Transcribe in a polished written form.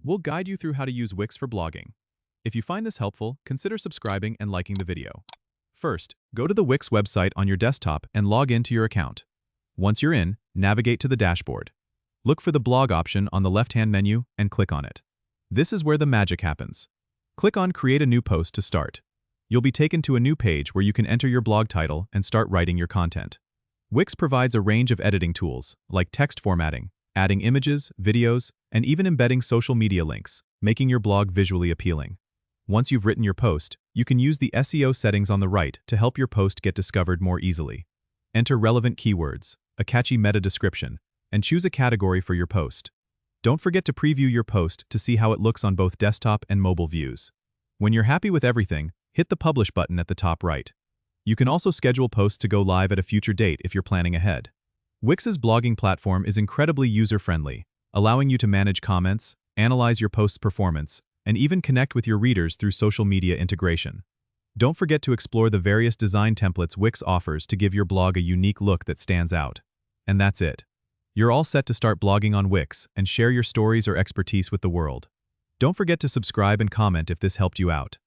We'll guide you through how to use Wix for blogging. If you find this helpful, consider subscribing and liking the video. First, go to the Wix website on your desktop and log into your account. Once you're in, navigate to the dashboard. Look for the blog option on the left-hand menu and click on it. This is where the magic happens. Click on Create a new post to start. You'll be taken to a new page where you can enter your blog title and start writing your content. Wix provides a range of editing tools, like text formatting, adding images, videos, and even embedding social media links, making your blog visually appealing. Once you've written your post, you can use the SEO settings on the right to help your post get discovered more easily. Enter relevant keywords, a catchy meta description, and choose a category for your post. Don't forget to preview your post to see how it looks on both desktop and mobile views. When you're happy with everything, hit the Publish button at the top right. You can also schedule posts to go live at a future date if you're planning ahead. Wix's blogging platform is incredibly user-friendly, allowing you to manage comments, analyze your post's performance, and even connect with your readers through social media integration. Don't forget to explore the various design templates Wix offers to give your blog a unique look that stands out. And that's it. You're all set to start blogging on Wix and share your stories or expertise with the world. Don't forget to subscribe and comment if this helped you out.